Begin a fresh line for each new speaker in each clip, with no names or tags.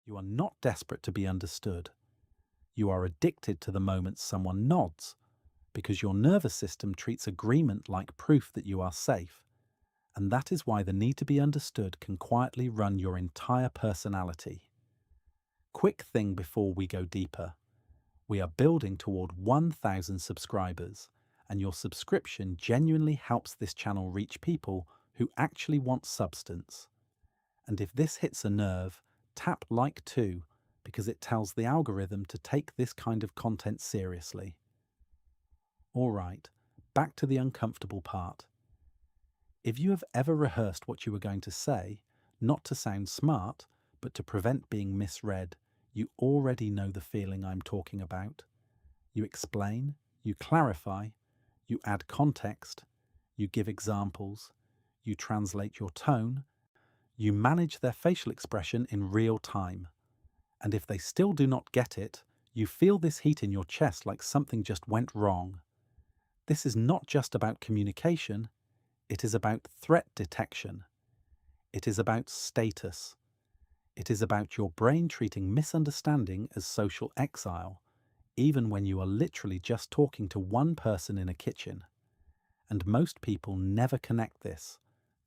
You are not desperate to be understood. You are addicted to the moment someone nods, because your nervous system treats agreement like proof that you are safe. And that is why the need to be understood can quietly run your entire personality. Quick thing before we go deeper. We are building toward 1,000 subscribers, and your subscription genuinely helps this channel reach people who actually want substance. And if this hits a nerve, tap like too, because it tells the algorithm to take this kind of content seriously. All right, back to the uncomfortable part. If you have ever rehearsed what you were going to say, not to sound smart, but to prevent being misread, you already know the feeling I'm talking about. You explain, you clarify, you add context, you give examples, you translate your tone, you manage their facial expression in real time. And if they still do not get it, you feel this heat in your chest like something just went wrong. This is not just about communication, it is about threat detection. It is about status. It is about your brain treating misunderstanding as social exile, even when you are literally just talking to one person in a kitchen. And most people never connect this.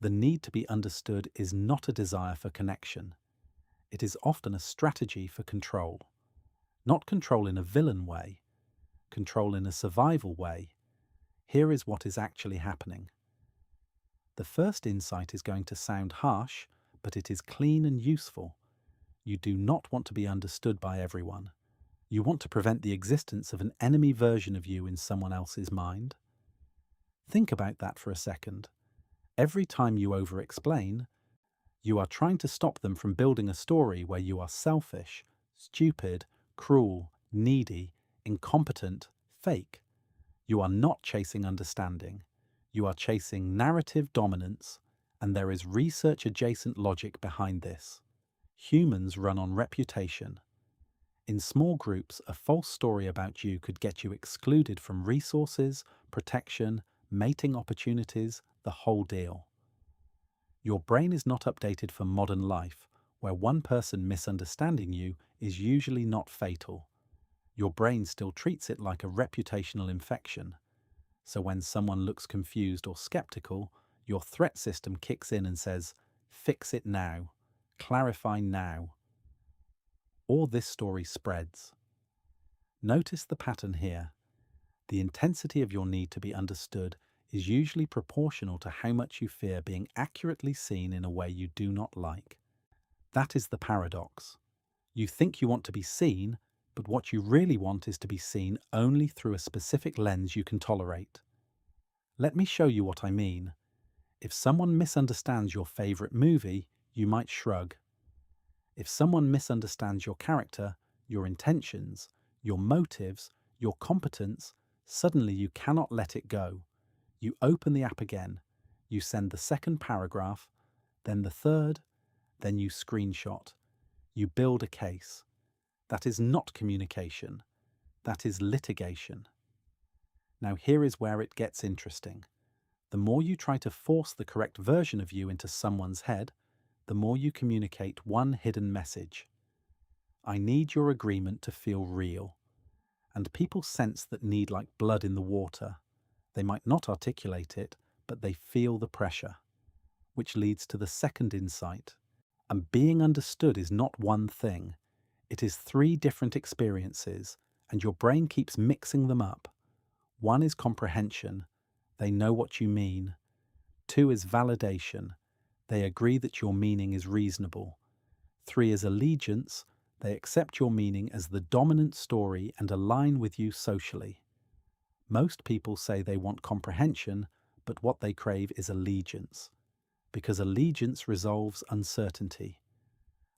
The need to be understood is not a desire for connection. It is often a strategy for control. Not control in a villain way, control in a survival way. Here is what is actually happening. The first insight is going to sound harsh, but it is clean and useful. You do not want to be understood by everyone. You want to prevent the existence of an enemy version of you in someone else's mind. Think about that for a second. Every time you over-explain, you are trying to stop them from building a story where you are selfish, stupid, cruel, needy, incompetent, fake. You are not chasing understanding. You are chasing narrative dominance, and there is research-adjacent logic behind this. Humans run on reputation. In small groups, a false story about you could get you excluded from resources, protection, mating opportunities, the whole deal. Your brain is not updated for modern life, where one person misunderstanding you is usually not fatal. Your brain still treats it like a reputational infection. So when someone looks confused or skeptical, your threat system kicks in and says, "Fix it now. Clarify now." Or this story spreads. Notice the pattern here. The intensity of your need to be understood is usually proportional to how much you fear being accurately seen in a way you do not like. That is the paradox. You think you want to be seen, but what you really want is to be seen only through a specific lens you can tolerate. Let me show you what I mean. If someone misunderstands your favorite movie, you might shrug. If someone misunderstands your character, your intentions, your motives, your competence, suddenly you cannot let it go. You open the app again, you send the second paragraph, then the third, then you screenshot. You build a case. That is not communication. That is litigation. Now here is where it gets interesting. The more you try to force the correct version of you into someone's head, the more you communicate one hidden message. I need your agreement to feel real. And people sense that need like blood in the water. They might not articulate it, but they feel the pressure. Which leads to the second insight. And being understood is not one thing. It is 3 different experiences, and your brain keeps mixing them up. 1 is comprehension. They know what you mean. 2 is validation. They agree that your meaning is reasonable. 3 is allegiance. They accept your meaning as the dominant story and align with you socially. Most people say they want comprehension, but what they crave is allegiance. Because allegiance resolves uncertainty.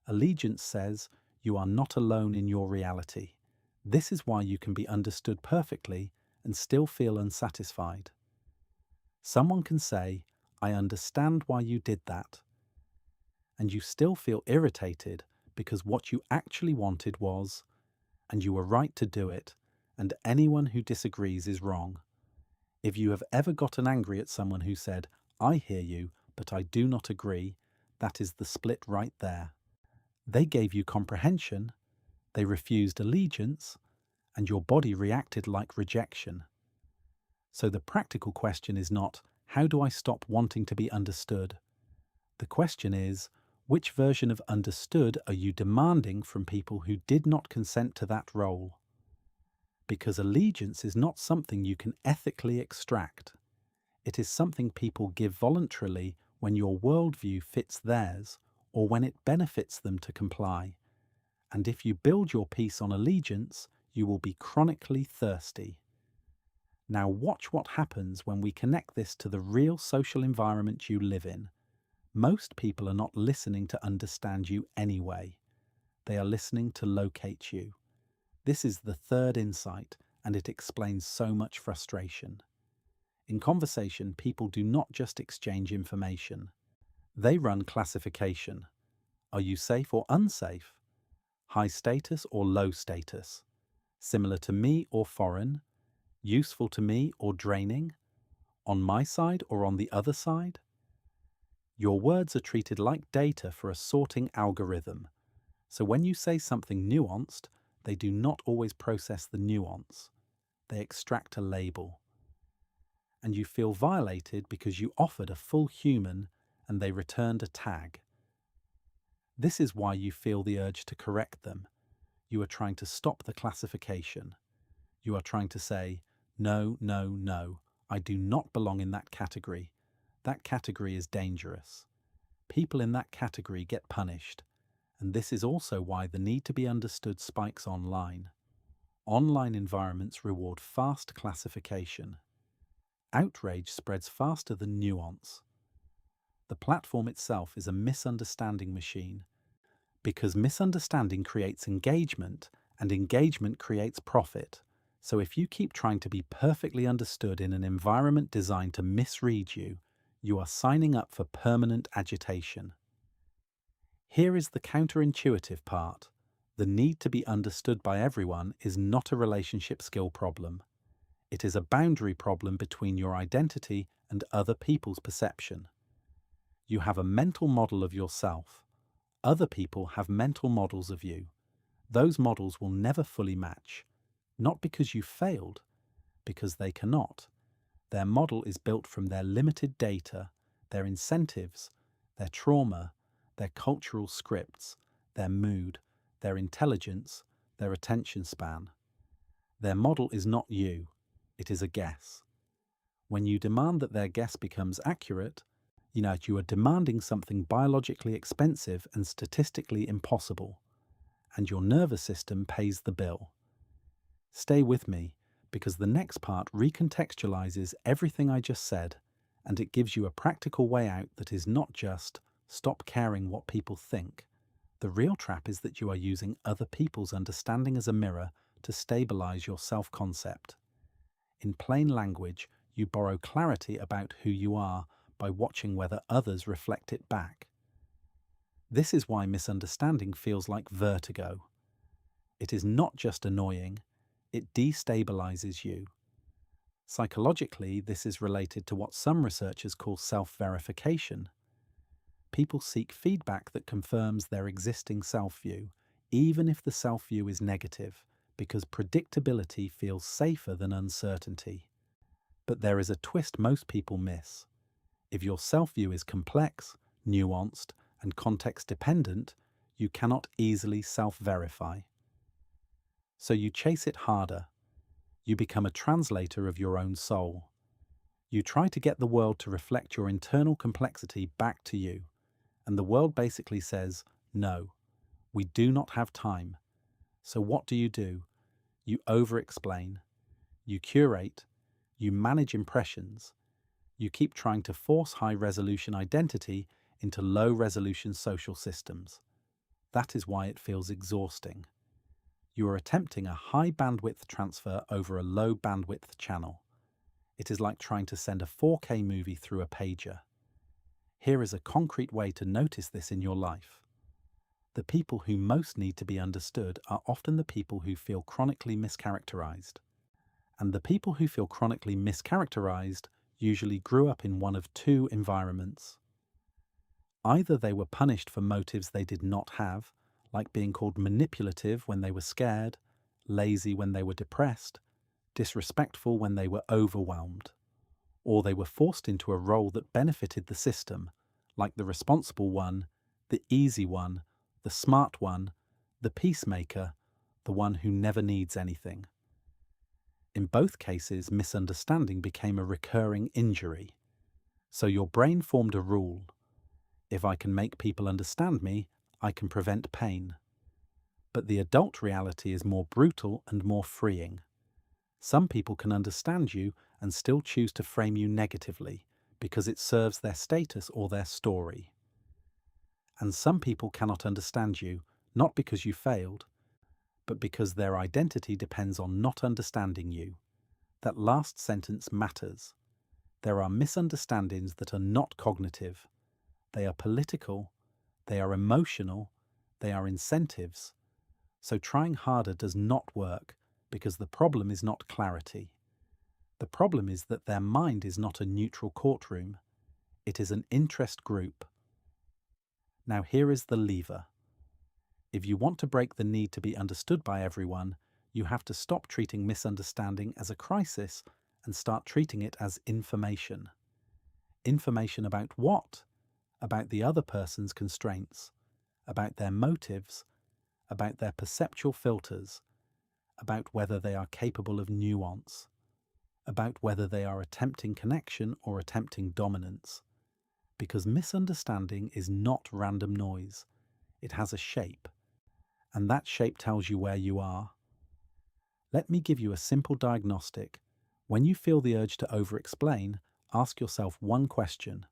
Allegiance says you are not alone in your reality. This is why you can be understood perfectly and still feel unsatisfied. Someone can say, "I understand why you did that." And you still feel irritated because what you actually wanted was, and you were right to do it, and anyone who disagrees is wrong. If you have ever gotten angry at someone who said, "I hear you, but I do not agree," that is the split right there. They gave you comprehension, they refused allegiance, and your body reacted like rejection. So the practical question is not, how do I stop wanting to be understood? The question is, which version of understood are you demanding from people who did not consent to that role? Because allegiance is not something you can ethically extract. It is something people give voluntarily when your worldview fits theirs or when it benefits them to comply. And if you build your peace on allegiance, you will be chronically thirsty. Now watch what happens when we connect this to the real social environment you live in. Most people are not listening to understand you anyway. They are listening to locate you. This is the third insight, and it explains so much frustration. In conversation, people do not just exchange information. They run classification. Are you safe or unsafe? High status or low status? Similar to me or foreign? Useful to me or draining? On my side or on the other side? Your words are treated like data for a sorting algorithm. So when you say something nuanced, they do not always process the nuance. They extract a label. And you feel violated because you offered a full human and they returned a tag. This is why you feel the urge to correct them. You are trying to stop the classification. You are trying to say, no, no, no, I do not belong in that category. That category is dangerous. People in that category get punished. And this is also why the need to be understood spikes online. Online environments reward fast classification. Outrage spreads faster than nuance. The platform itself is a misunderstanding machine, because misunderstanding creates engagement, and engagement creates profit. So if you keep trying to be perfectly understood in an environment designed to misread you, you are signing up for permanent agitation. Here is the counterintuitive part. The need to be understood by everyone is not a relationship skill problem. It is a boundary problem between your identity and other people's perception. You have a mental model of yourself. Other people have mental models of you. Those models will never fully match. Not because you failed, because they cannot. Their model is built from their limited data, their incentives, their trauma, their cultural scripts, their mood, their intelligence, their attention span. Their model is not you, it is a guess. When you demand that their guess becomes accurate, you are demanding something biologically expensive and statistically impossible, and your nervous system pays the bill. Stay with me, because the next part recontextualizes everything I just said, and it gives you a practical way out that is not just stop caring what people think. The real trap is that you are using other people's understanding as a mirror to stabilize your self-concept. In plain language, you borrow clarity about who you are by watching whether others reflect it back. This is why misunderstanding feels like vertigo. It is not just annoying, it destabilizes you. Psychologically, this is related to what some researchers call self-verification. People seek feedback that confirms their existing self-view, even if the self-view is negative, because predictability feels safer than uncertainty. But there is a twist most people miss. If your self-view is complex, nuanced, and context-dependent, you cannot easily self-verify. So you chase it harder. You become a translator of your own soul. You try to get the world to reflect your internal complexity back to you, and the world basically says, no, we do not have time. So what do? You over-explain. You curate. You manage impressions. You keep trying to force high-resolution identity into low-resolution social systems. That is why it feels exhausting. You are attempting a high-bandwidth transfer over a low-bandwidth channel. It is like trying to send a 4K movie through a pager. Here is a concrete way to notice this in your life. The people who most need to be understood are often the people who feel chronically mischaracterized. And the people who feel chronically mischaracterized usually grew up in one of two environments. Either they were punished for motives they did not have, like being called manipulative when they were scared, lazy when they were depressed, disrespectful when they were overwhelmed, or they were forced into a role that benefited the system, like the responsible one, the easy one, the smart one, the peacemaker, the one who never needs anything. In both cases, misunderstanding became a recurring injury. So your brain formed a rule. If I can make people understand me, I can prevent pain. But the adult reality is more brutal and more freeing. Some people can understand you and still choose to frame you negatively because it serves their status or their story. And some people cannot understand you, not because you failed, but because their identity depends on not understanding you. That last sentence matters. There are misunderstandings that are not cognitive. They are political, they are emotional, they are incentives. So trying harder does not work because the problem is not clarity. The problem is that their mind is not a neutral courtroom. It is an interest group. Now here is the lever. If you want to break the need to be understood by everyone, you have to stop treating misunderstanding as a crisis and start treating it as information. Information about what? About the other person's constraints, about their motives, about their perceptual filters, about whether they are capable of nuance, about whether they are attempting connection or attempting dominance. Because misunderstanding is not random noise. It has a shape, and that shape tells you where you are. Let me give you a simple diagnostic. When you feel the urge to over-explain, ask yourself one question.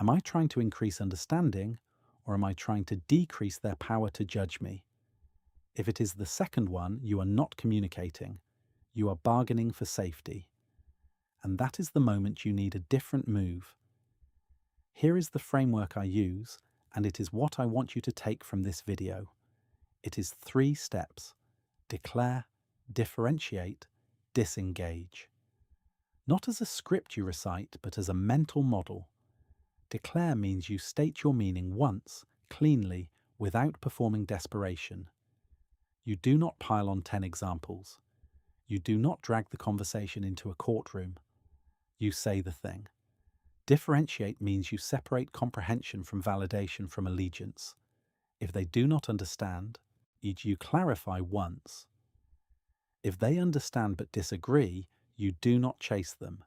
Am I trying to increase understanding, or am I trying to decrease their power to judge me? If it is the second one, you are not communicating. You are bargaining for safety. And that is the moment you need a different move. Here is the framework I use, and it is what I want you to take from this video. It is 3 steps. Declare, differentiate, disengage. Not as a script you recite, but as a mental model. Declare means you state your meaning once, cleanly, without performing desperation. You do not pile on 10 examples. You do not drag the conversation into a courtroom. You say the thing. Differentiate means you separate comprehension from validation from allegiance. If they do not understand, you clarify once. If they understand but disagree, you do not chase them.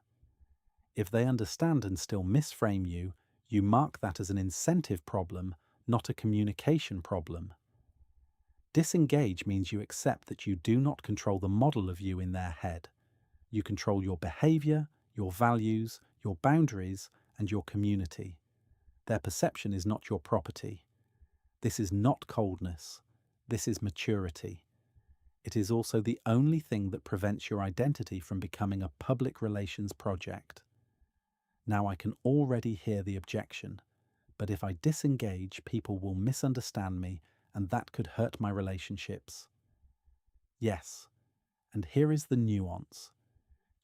If they understand and still misframe you, you mark that as an incentive problem, not a communication problem. Disengage means you accept that you do not control the model of you in their head. You control your behavior, your values, your boundaries, and your community. Their perception is not your property. This is not coldness. This is maturity. It is also the only thing that prevents your identity from becoming a public relations project. Now I can already hear the objection, but if I disengage, people will misunderstand me, and that could hurt my relationships. Yes, and here is the nuance.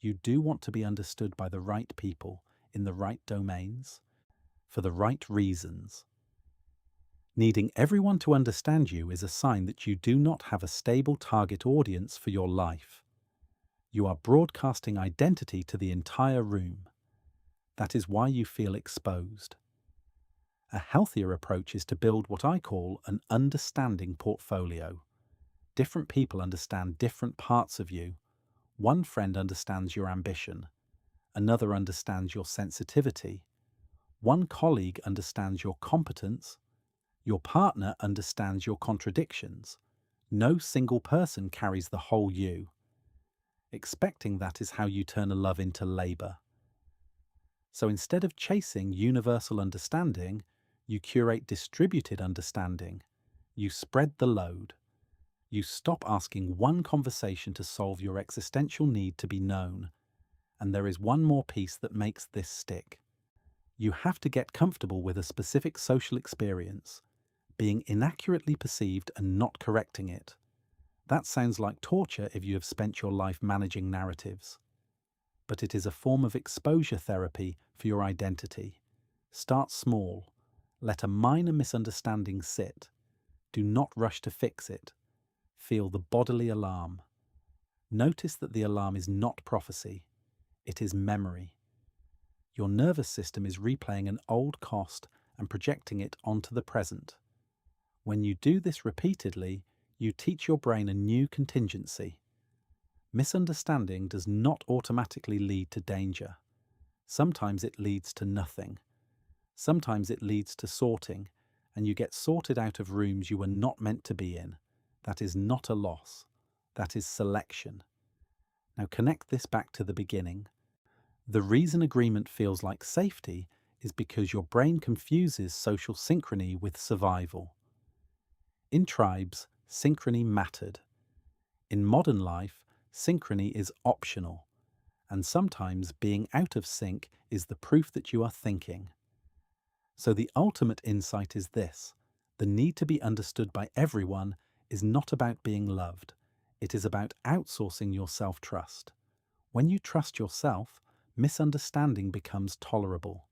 You do want to be understood by the right people, in the right domains, for the right reasons. Needing everyone to understand you is a sign that you do not have a stable target audience for your life. You are broadcasting identity to the entire room. That is why you feel exposed. A healthier approach is to build what I call an understanding portfolio. Different people understand different parts of you. One friend understands your ambition. Another understands your sensitivity. One colleague understands your competence. Your partner understands your contradictions. No single person carries the whole you. Expecting that is how you turn a love into labor. So instead of chasing universal understanding, you curate distributed understanding. You spread the load. You stop asking one conversation to solve your existential need to be known. And there is one more piece that makes this stick. You have to get comfortable with a specific social experience, being inaccurately perceived and not correcting it. That sounds like torture if you have spent your life managing narratives. But it is a form of exposure therapy for your identity. Start small. Let a minor misunderstanding sit. Do not rush to fix it. Feel the bodily alarm. Notice that the alarm is not prophecy, it is memory. Your nervous system is replaying an old cost and projecting it onto the present. When you do this repeatedly, you teach your brain a new contingency. Misunderstanding does not automatically lead to danger. Sometimes it leads to nothing. Sometimes it leads to sorting, and you get sorted out of rooms you were not meant to be in. That is not a loss. That is selection. Now connect this back to the beginning. The reason agreement feels like safety is because your brain confuses social synchrony with survival. In tribes, synchrony mattered. In modern life, synchrony is optional, and sometimes being out of sync is the proof that you are thinking. So the ultimate insight is this: the need to be understood by everyone is not about being loved. It is about outsourcing your self-trust. When you trust yourself, misunderstanding becomes tolerable.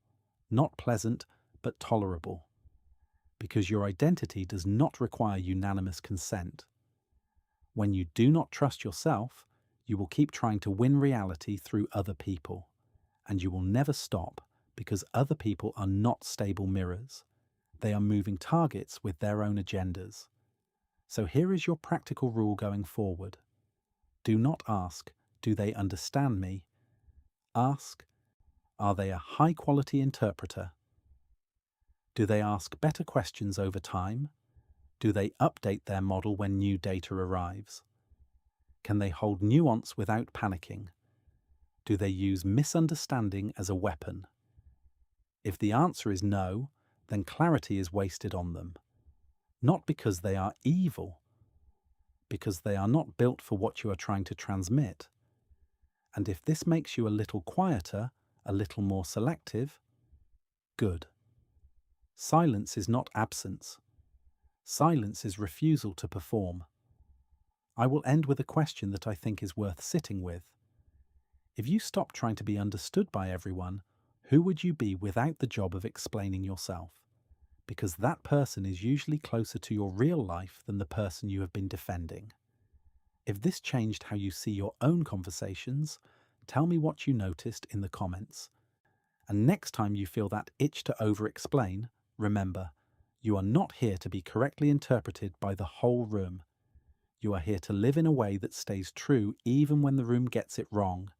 Not pleasant, but tolerable. Because your identity does not require unanimous consent. When you do not trust yourself, you will keep trying to win reality through other people. And you will never stop, because other people are not stable mirrors. They are moving targets with their own agendas. So here is your practical rule going forward. Do not ask, do they understand me? Ask, are they a high-quality interpreter? Do they ask better questions over time? Do they update their model when new data arrives? Can they hold nuance without panicking? Do they use misunderstanding as a weapon? If the answer is no, then clarity is wasted on them. Not because they are evil, because they are not built for what you are trying to transmit. And if this makes you a little quieter, a little more selective, good. Silence is not absence. Silence is refusal to perform. I will end with a question that I think is worth sitting with. If you stopped trying to be understood by everyone, who would you be without the job of explaining yourself? Because that person is usually closer to your real life than the person you have been defending. If this changed how you see your own conversations, tell me what you noticed in the comments. And next time you feel that itch to over-explain, remember, you are not here to be correctly interpreted by the whole room. You are here to live in a way that stays true even when the room gets it wrong.